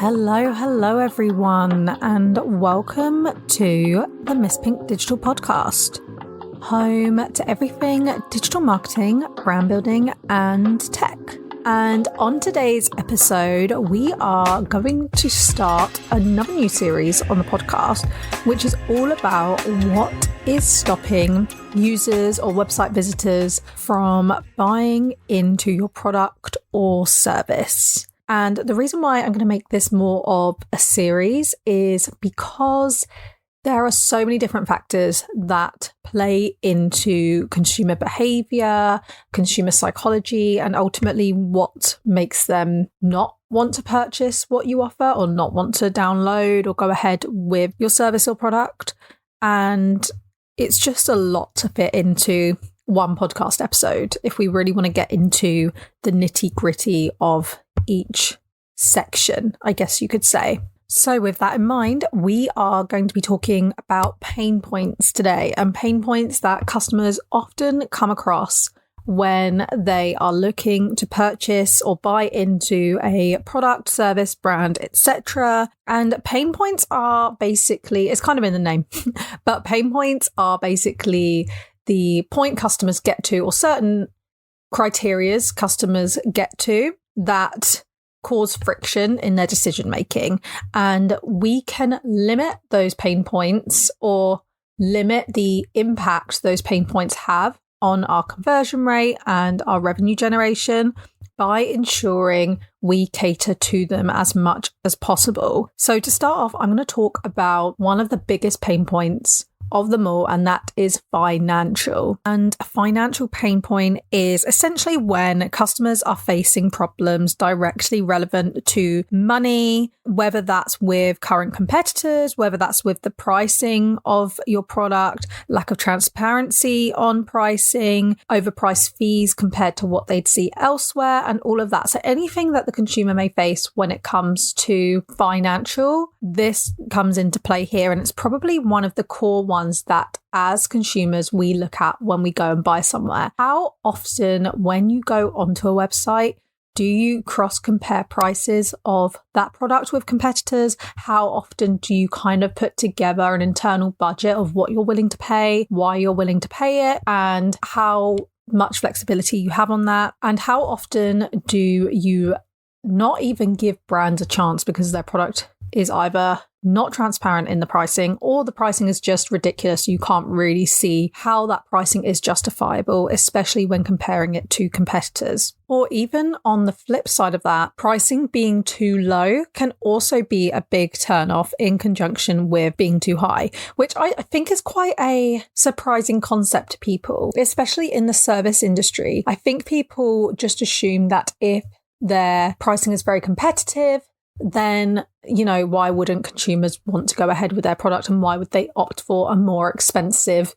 Hello everyone, and welcome to the Miss Pink Digital Podcast, home to everything digital marketing, brand building, and tech. And on today's episode, we are going to start another new series on the podcast, which is all about what is stopping users or website visitors from buying into your product or service. And the reason why I'm going to make this more of a series is because there are so many different factors that play into consumer behavior, consumer psychology, and ultimately what makes them not want to purchase what you offer or not want to download or go ahead with your service or product. And it's just a lot to fit into one podcast episode if we really want to get into the nitty-gritty of each section, I guess you could say. So with that in mind, we are going to be talking about pain points today, and pain points that customers often come across when they are looking to purchase or buy into a product, service, brand, etc. And pain points are basically, it's kind of in the name, but pain points are basically the point customers get to, or certain criterias customers get to that cause friction in their decision making. And we can limit those pain points or limit the impact those pain points have on our conversion rate and our revenue generation by ensuring we cater to them as much as possible. So to start off, I'm going to talk about one of the biggest pain points of them all, and that is financial. And a financial pain point is essentially when customers are facing problems directly relevant to money, whether that's with current competitors, whether that's with the pricing of your product, lack of transparency on pricing, overpriced fees compared to what they'd see elsewhere, and all of that. So anything that the consumer may face when it comes to financial, this comes into play here. And it's probably one of the core ones that as consumers we look at when we go and buy somewhere. How often when you go onto a website do you cross compare prices of that product with competitors? How often do you kind of put together an internal budget of what you're willing to pay, why you're willing to pay it, and how much flexibility you have on that? And how often do you not even give brands a chance because their product is either not transparent in the pricing, or the pricing is just ridiculous. You can't really see how that pricing is justifiable, especially when comparing it to competitors. Or even on the flip side of that, pricing being too low can also be a big turnoff in conjunction with being too high, which I think is quite a surprising concept to people, especially in the service industry. I think people just assume that if their pricing is very competitive, then, why wouldn't consumers want to go ahead with their product, and why would they opt for a more expensive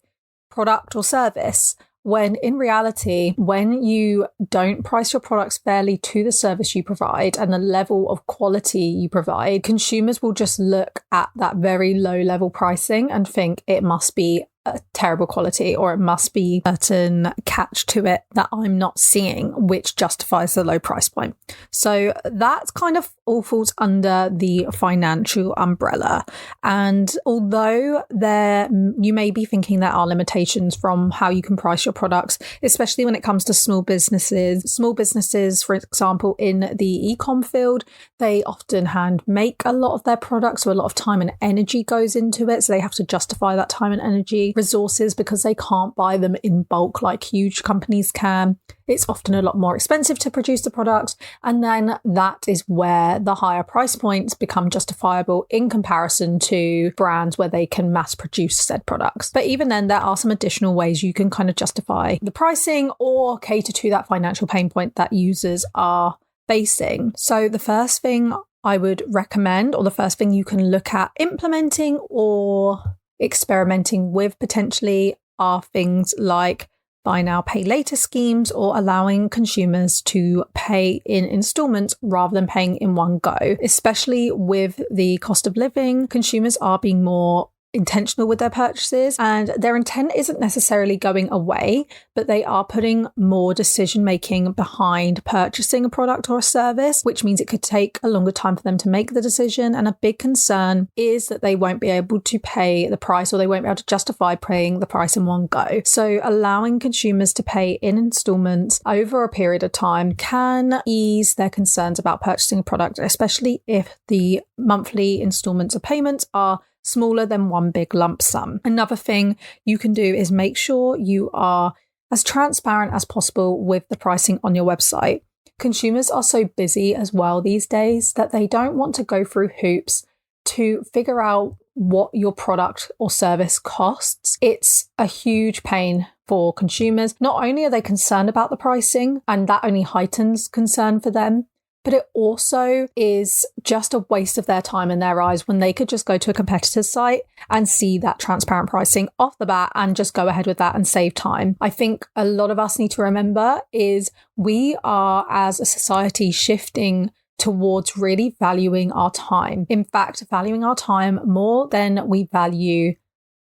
product or service? When in reality, when you don't price your products fairly to the service you provide and the level of quality you provide, consumers will just look at that very low level pricing and think it must be a terrible quality, or it must be a certain catch to it that I'm not seeing, which justifies the low price point. So that kind of all falls under the financial umbrella. And although you may be thinking there are limitations from how you can price your products, especially when it comes to small businesses, for example, in the e-com field, they often hand make a lot of their products, so a lot of time and energy goes into it. So they have to justify that time and energy, resources, because they can't buy them in bulk like huge companies can. It's often a lot more expensive to produce the product. And then that is where the higher price points become justifiable in comparison to brands where they can mass produce said products. But even then, there are some additional ways you can kind of justify the pricing or cater to that financial pain point that users are facing. So the first thing I would recommend, or the first thing you can look at implementing or experimenting with potentially, are things like buy now, pay later schemes, or allowing consumers to pay in installments rather than paying in one go. Especially with the cost of living, consumers are being more intentional with their purchases, and their intent isn't necessarily going away, but they are putting more decision making behind purchasing a product or a service, which means it could take a longer time for them to make the decision. And a big concern is that they won't be able to pay the price, or they won't be able to justify paying the price in one go. So allowing consumers to pay in installments over a period of time can ease their concerns about purchasing a product, especially if the monthly installments of payments are smaller than one big lump sum. Another thing you can do is make sure you are as transparent as possible with the pricing on your website. Consumers are so busy as well these days that they don't want to go through hoops to figure out what your product or service costs. It's a huge pain for consumers. Not only are they concerned about the pricing, and that only heightens concern for them, but it also is just a waste of their time in their eyes when they could just go to a competitor's site and see that transparent pricing off the bat and just go ahead with that and save time. I think a lot of us need to remember is we are, as a society, shifting towards really valuing our time. In fact, valuing our time more than we value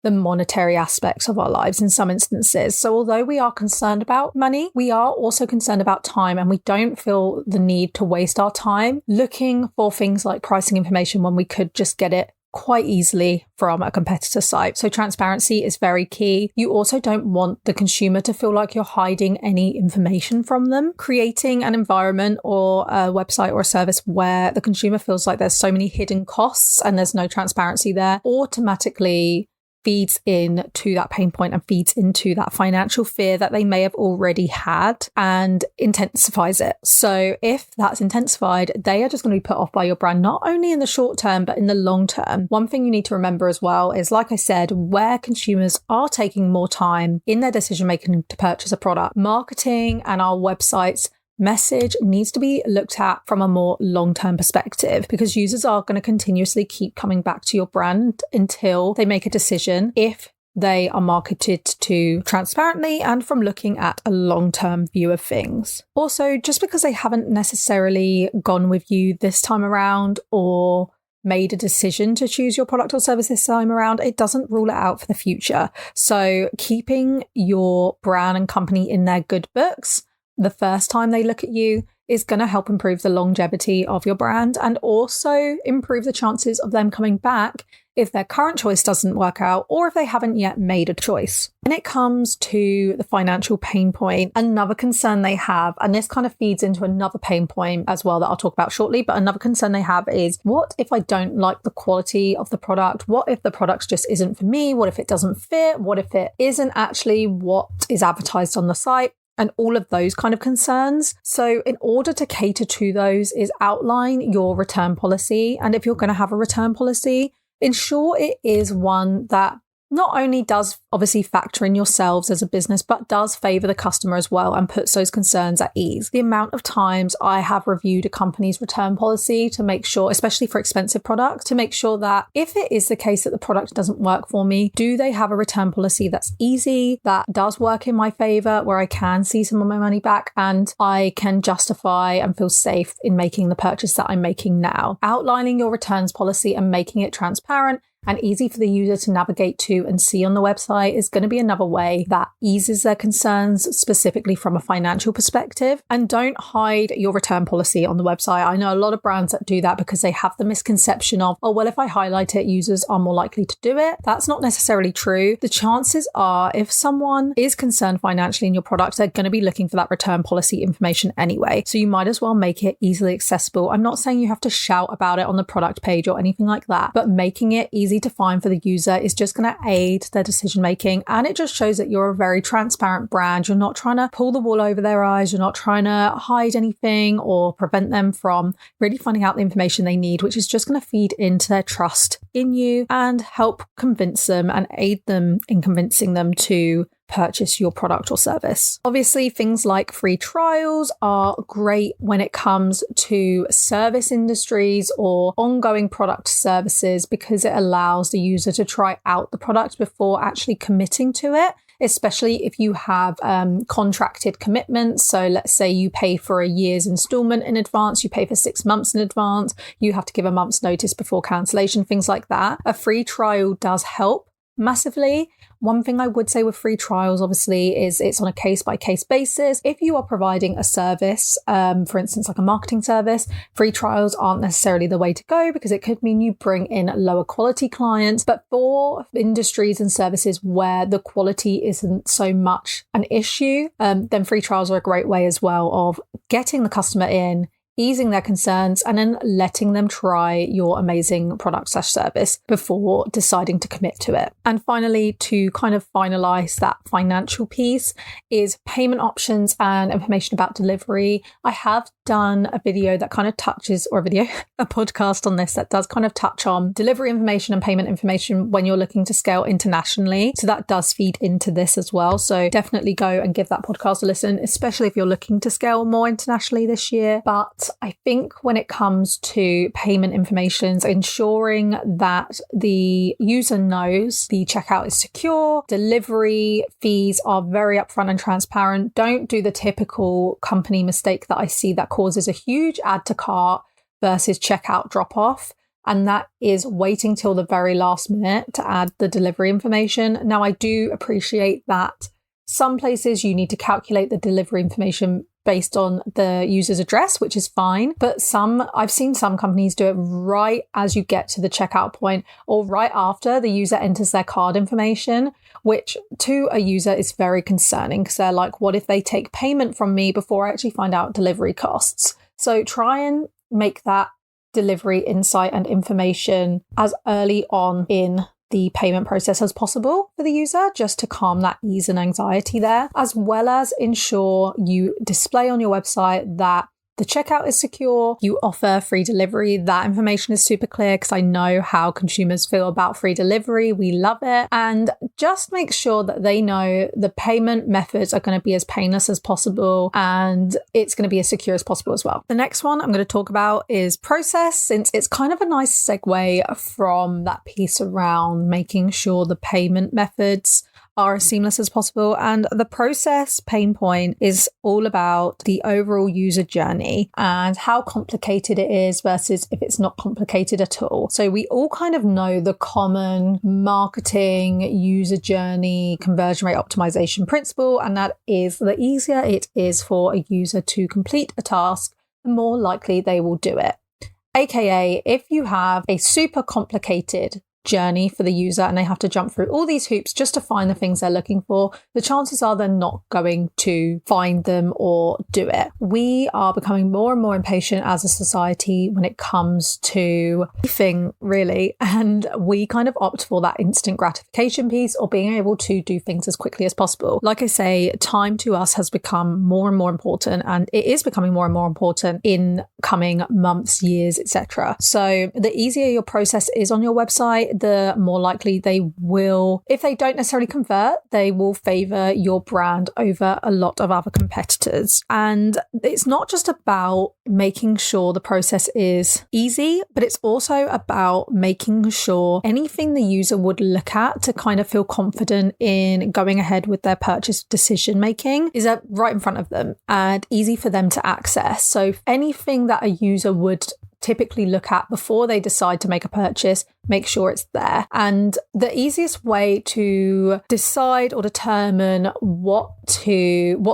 the monetary aspects of our lives in some instances. So although we are concerned about money, we are also concerned about time, and we don't feel the need to waste our time looking for things like pricing information when we could just get it quite easily from a competitor site. So transparency is very key. You also don't want the consumer to feel like you're hiding any information from them. Creating an environment or a website or a service where the consumer feels like there's so many hidden costs and there's no transparency there automatically feeds into that pain point and feeds into that financial fear that they may have already had and intensifies it. So if that's intensified, they are just going to be put off by your brand, not only in the short term, but in the long term. One thing you need to remember as well is, like I said, where consumers are taking more time in their decision making to purchase a product, marketing and our websites message needs to be looked at from a more long-term perspective, because users are going to continuously keep coming back to your brand until they make a decision if they are marketed to transparently and from looking at a long-term view of things. Also, just because they haven't necessarily gone with you this time around or made a decision to choose your product or service this time around, it doesn't rule it out for the future. So keeping your brand and company in their good books the first time they look at you is going to help improve the longevity of your brand and also improve the chances of them coming back if their current choice doesn't work out or if they haven't yet made a choice. When it comes to the financial pain point, another concern they have, and this kind of feeds into another pain point as well that I'll talk about shortly, but another concern they have is, what if I don't like the quality of the product? What if the product just isn't for me? What if it doesn't fit? What if it isn't actually what is advertised on the site? And all of those kind of concerns. So in order to cater to those is outline your return policy. And if you're going to have a return policy, ensure it is one that not only does obviously factor in yourselves as a business, but does favor the customer as well and puts those concerns at ease. The amount of times I have reviewed a company's return policy to make sure, especially for expensive products, to make sure that if it is the case that the product doesn't work for me, do they have a return policy that's easy, that does work in my favor, where I can see some of my money back and I can justify and feel safe in making the purchase that I'm making now. Outlining your returns policy and making it transparent and easy for the user to navigate to and see on the website is going to be another way that eases their concerns, specifically from a financial perspective. And don't hide your return policy on the website. I know a lot of brands that do that because they have the misconception of, oh, well, if I highlight it, users are more likely to do it. That's not necessarily true. The chances are, if someone is concerned financially in your product, they're going to be looking for that return policy information anyway. So you might as well make it easily accessible. I'm not saying you have to shout about it on the product page or anything like that, but making it easy to find for the user is just going to aid their decision making, and it just shows that you're a very transparent brand. You're not trying to pull the wool over their eyes. You're not trying to hide anything or prevent them from really finding out the information they need, which is just going to feed into their trust in you and help convince them and aid them in convincing them to purchase your product or service. Obviously, things like free trials are great when it comes to service industries or ongoing product services because it allows the user to try out the product before actually committing to it, especially if you have contracted commitments. So let's say you pay for a year's installment in advance, you pay for 6 months in advance, you have to give a month's notice before cancellation, things like that. A free trial does help massively. One thing I would say with free trials, obviously, is it's on a case-by-case basis. If you are providing a service, for instance, like a marketing service, free trials aren't necessarily the way to go because it could mean you bring in lower quality clients. But for industries and services where the quality isn't so much an issue, then free trials are a great way as well of getting the customer in, easing their concerns, and then letting them try your amazing product/service before deciding to commit to it. And finally, to kind of finalize that financial piece is payment options and information about delivery. I have done a video that kind of touches, or a podcast on this that does kind of touch on delivery information and payment information when you're looking to scale internationally. So that does feed into this as well. So definitely go and give that podcast a listen, especially if you're looking to scale more internationally this year. But I think when it comes to payment information, ensuring that the user knows the checkout is secure, delivery fees are very upfront and transparent. Don't do the typical company mistake that I see that causes a huge add to cart versus checkout drop off. And that is waiting till the very last minute to add the delivery information. Now, I do appreciate that some places you need to calculate the delivery information based on the user's address, which is fine. But I've seen some companies do it right as you get to the checkout point or right after the user enters their card information, which to a user is very concerning because they're like, what if they take payment from me before I actually find out delivery costs? So try and make that delivery insight and information as early on in the payment process as possible for the user, just to calm that ease and anxiety there, as well as ensure you display on your website that the checkout is secure, you offer free delivery. That information is super clear because I know how consumers feel about free delivery. We love it. And just make sure that they know the payment methods are going to be as painless as possible and it's going to be as secure as possible as well. The next one I'm going to talk about is process, since it's kind of a nice segue from that piece around making sure the payment methods are as seamless as possible. And the process pain point is all about the overall user journey and how complicated it is versus if it's not complicated at all. So we all kind of know the common marketing user journey conversion rate optimization principle, and that is the easier it is for a user to complete a task, the more likely they will do it. AKA, if you have a super complicated journey for the user and they have to jump through all these hoops just to find the things they're looking for, the chances are they're not going to find them or do it. We are becoming more and more impatient as a society when it comes to anything, really, and we kind of opt for that instant gratification piece or being able to do things as quickly as possible. Like I say, time to us has become more and more important, and it is becoming more and more important in coming months, years, etc. So the easier your process is on your website, the more likely they will, if they don't necessarily convert, they will favor your brand over a lot of other competitors. And it's not just about making sure the process is easy, but it's also about making sure anything the user would look at to kind of feel confident in going ahead with their purchase decision making is right in front of them and easy for them to access. So anything that a user would typically look at before they decide to make a purchase, make sure it's there. And the easiest way to decide or determine what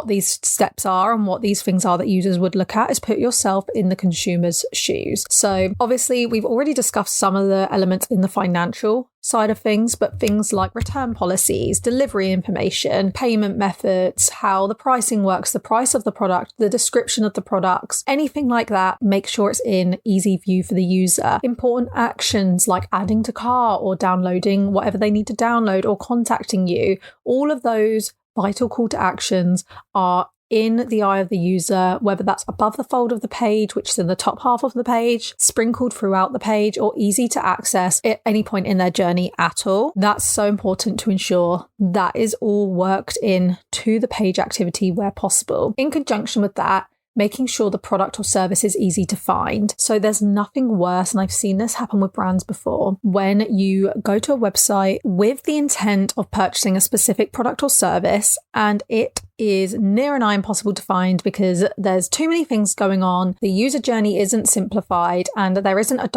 these steps are and what these things are that users would look at is put yourself in the consumer's shoes. So obviously we've already discussed some of the elements in the financial side of things, but things like return policies, delivery information, payment methods, how the pricing works, the price of the product, the description of the products, anything like that, make sure it's in easy view for the user. Important actions like adding to cart or downloading whatever they need to download or contacting you, all of those vital call to actions are in the eye of the user, whether that's above the fold of the page, which is in the top half of the page, sprinkled throughout the page, or easy to access at any point in their journey at all. That's so important to ensure that is all worked in to the page activity where possible. In conjunction with that, making sure the product or service is easy to find. So there's nothing worse, and I've seen this happen with brands before, when you go to a website with the intent of purchasing a specific product or service and it is near and nigh impossible to find because there's too many things going on, the user journey isn't simplified, and there isn't a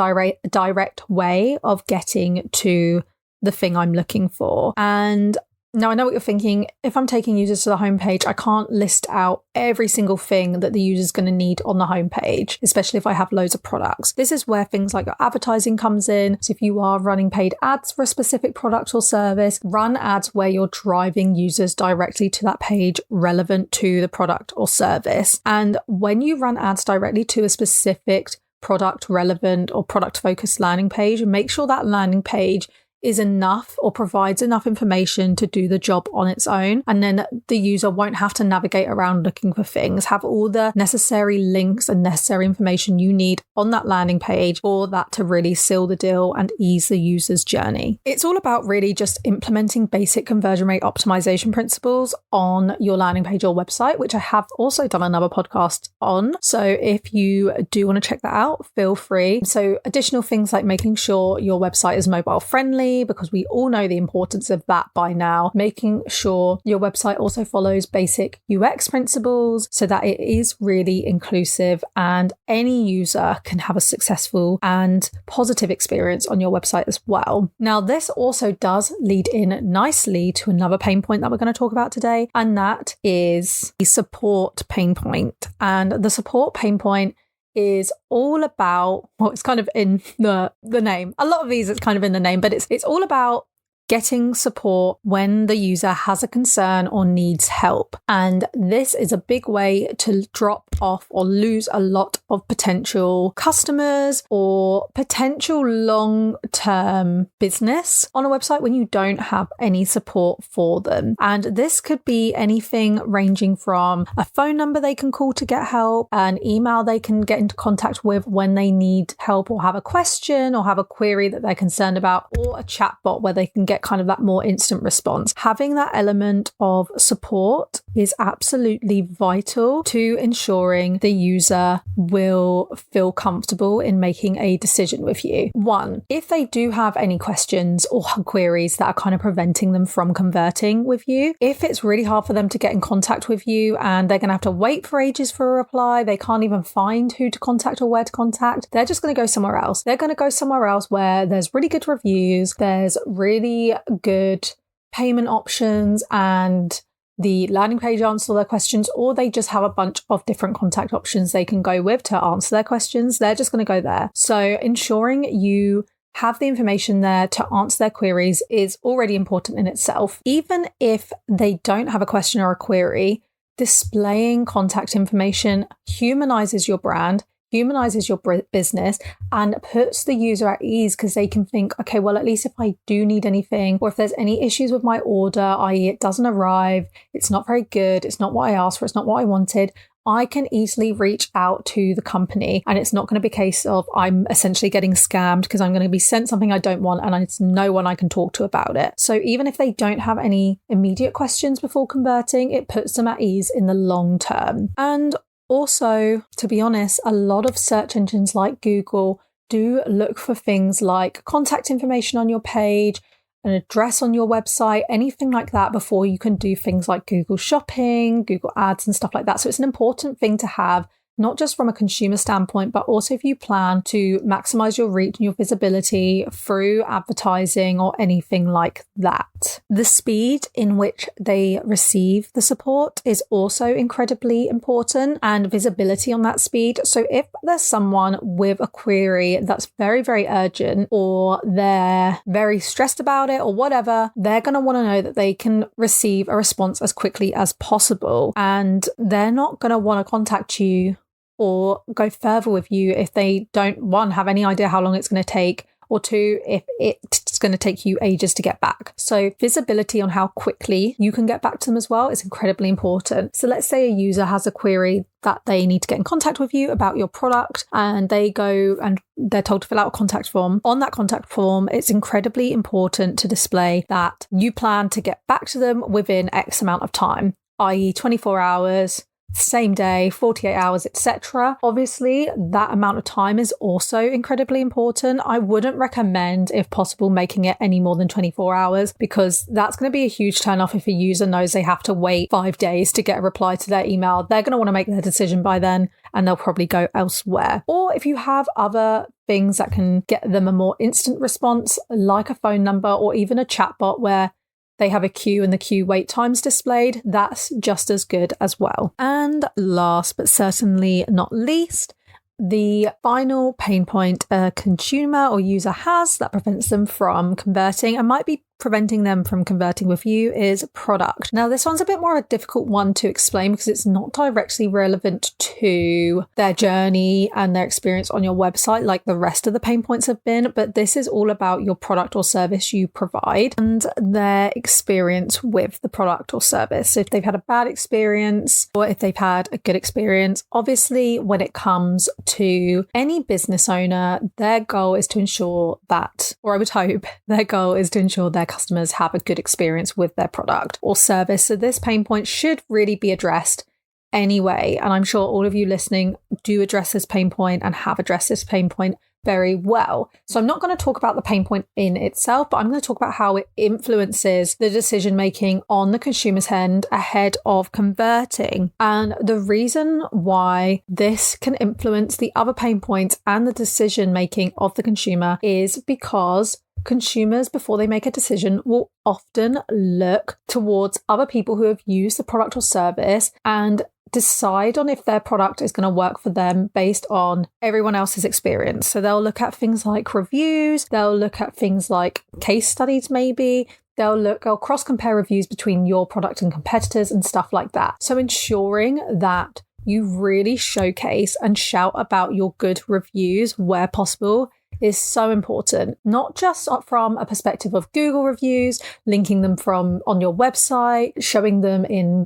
direct way of getting to the thing I'm looking for. And now, I know what you're thinking. If I'm taking users to the homepage, I can't list out every single thing that the user's going to need on the homepage, especially if I have loads of products. This is where things like your advertising comes in. So if you are running paid ads for a specific product or service, run ads where you're driving users directly to that page relevant to the product or service. And when you run ads directly to a specific product relevant or product focused landing page, make sure that landing page is enough or provides enough information to do the job on its own. And then the user won't have to navigate around looking for things. Have all the necessary links and necessary information you need on that landing page for that to really seal the deal and ease the user's journey. It's all about really just implementing basic conversion rate optimization principles on your landing page or website, which I have also done another podcast on. So if you do want to check that out, feel free. So additional things like making sure your website is mobile friendly, because we all know the importance of that by now. Making sure your website also follows basic UX principles so that it is really inclusive and any user can have a successful and positive experience on your website as well. Now, this also does lead in nicely to another pain point that we're going to talk about today, and that is the support pain point. And the support pain point is all about, well, it's kind of in the name. A lot of these, it's kind of in the name, but it's all about getting support when the user has a concern or needs help. And this is a big way to drop off or lose a lot of potential customers or potential long-term business on a website when you don't have any support for them. And this could be anything ranging from a phone number they can call to get help, an email they can get into contact with when they need help or have a question or have a query that they're concerned about, or a chatbot where they can get kind of that more instant response. Having that element of support is absolutely vital to ensuring the user will feel comfortable in making a decision with you. One, if they do have any questions or queries that are kind of preventing them from converting with you, if it's really hard for them to get in contact with you and they're going to have to wait for ages for a reply, they can't even find who to contact or where to contact, they're just going to go somewhere else. They're going to go somewhere else where there's really good reviews, there's really good payment options, and the landing page answers all their questions, or they just have a bunch of different contact options they can go with to answer their questions. They're just going to go there. So ensuring you have the information there to answer their queries is already important in itself. Even if they don't have a question or a query, displaying contact information humanizes your brand, humanizes your business, and puts the user at ease because they can think, okay, well, at least if I do need anything, or if there's any issues with my order, i.e. it doesn't arrive, it's not very good, it's not what I asked for, it's not what I wanted, I can easily reach out to the company, and it's not going to be a case of I'm essentially getting scammed because I'm going to be sent something I don't want and it's no one I can talk to about it. So even if they don't have any immediate questions before converting, it puts them at ease in the long term. And also, to be honest, a lot of search engines like Google do look for things like contact information on your page, an address on your website, anything like that before you can do things like Google Shopping, Google Ads and stuff like that. So it's an important thing to have, not just from a consumer standpoint, but also if you plan to maximize your reach and your visibility through advertising or anything like that. The speed in which they receive the support is also incredibly important, and visibility on that speed. So if there's someone with a query that's very, very urgent, or they're very stressed about it or whatever, they're going to want to know that they can receive a response as quickly as possible. And they're not going to want to contact you or go further with you if they don't, one, have any idea how long it's going to take, or 2, if it's going to take you ages to get back. So visibility on how quickly you can get back to them as well is incredibly important. So let's say a user has a query that they need to get in contact with you about your product, and they go and they're told to fill out a contact form. On that contact form, it's incredibly important to display that you plan to get back to them within X amount of time, i.e. 24 hours, same day, 48 hours, etc. Obviously, that amount of time is also incredibly important. I wouldn't recommend, if possible, making it any more than 24 hours, because that's going to be a huge turnoff if a user knows they have to wait 5 days to get a reply to their email. They're going to want to make their decision by then, and they'll probably go elsewhere. Or if you have other things that can get them a more instant response, like a phone number or even a chatbot where they have a queue and the queue wait times displayed, that's just as good as well. And last but certainly not least, the final pain point a consumer or user has that prevents them from converting and might be preventing them from converting with you is product. Now, this one's a bit more a difficult one to explain because it's not directly relevant to their journey and their experience on your website like the rest of the pain points have been, but this is all about your product or service you provide and their experience with the product or service. So if they've had a bad experience or if they've had a good experience, obviously when it comes to any business owner, their goal is to ensure that, or I would hope their goal is to ensure their customers have a good experience with their product or service. So this pain point should really be addressed anyway. And I'm sure all of you listening do address this pain point and have addressed this pain point very well. So I'm not going to talk about the pain point in itself, but I'm going to talk about how it influences the decision making on the consumer's end ahead of converting. And the reason why this can influence the other pain points and the decision making of the consumer is because consumers, before they make a decision, will often look towards other people who have used the product or service and decide on if their product is going to work for them based on everyone else's experience. So they'll look at things like reviews, they'll look at things like case studies maybe, they'll cross-compare reviews between your product and competitors and stuff like that. So ensuring that you really showcase and shout about your good reviews where possible is so important, not just from a perspective of Google reviews, linking them from on your website, showing them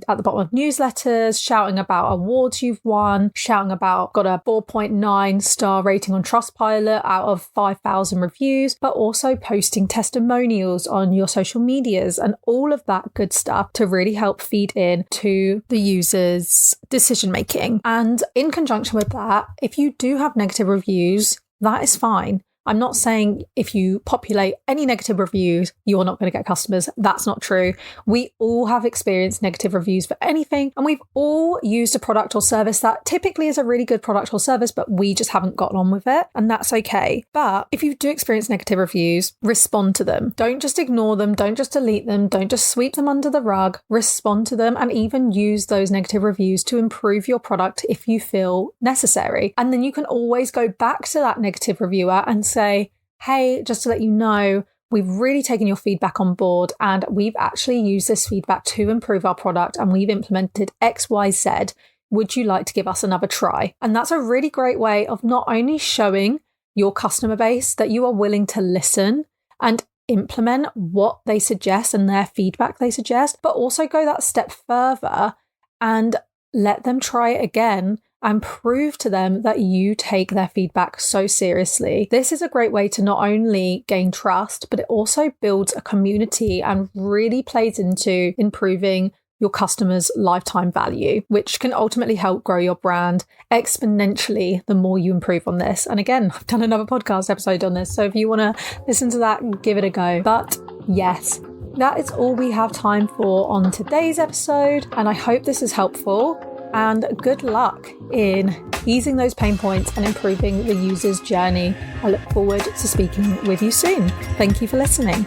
at the bottom of newsletters, shouting about awards you've won, shouting about got a 4.9 star rating on Trustpilot out of 5,000 reviews, but also posting testimonials on your social medias and all of that good stuff to really help feed in to the user's decision making. And in conjunction with that, if you do have negative reviews, that is fine. I'm not saying if you populate any negative reviews, you are not going to get customers. That's not true. We all have experienced negative reviews for anything, and we've all used a product or service that typically is a really good product or service, but we just haven't gotten on with it, and that's okay. But if you do experience negative reviews, respond to them. Don't just ignore them. Don't just delete them. Don't just sweep them under the rug. Respond to them and even use those negative reviews to improve your product if you feel necessary. And then you can always go back to that negative reviewer and say, hey, just to let you know, we've really taken your feedback on board and we've actually used this feedback to improve our product and we've implemented X, Y, Z. Would you like to give us another try? And that's a really great way of not only showing your customer base that you are willing to listen and implement what they suggest and their feedback they suggest, but also go that step further and let them try it again and prove to them that you take their feedback so seriously. This is a great way to not only gain trust, but it also builds a community and really plays into improving your customers' lifetime value, which can ultimately help grow your brand exponentially the more you improve on this. And again, I've done another podcast episode on this, so if you want to listen to that, give it a go. But yes, that is all we have time for on today's episode, and I hope this is helpful. And good luck in easing those pain points and improving the user's journey. I look forward to speaking with you soon. Thank you for listening.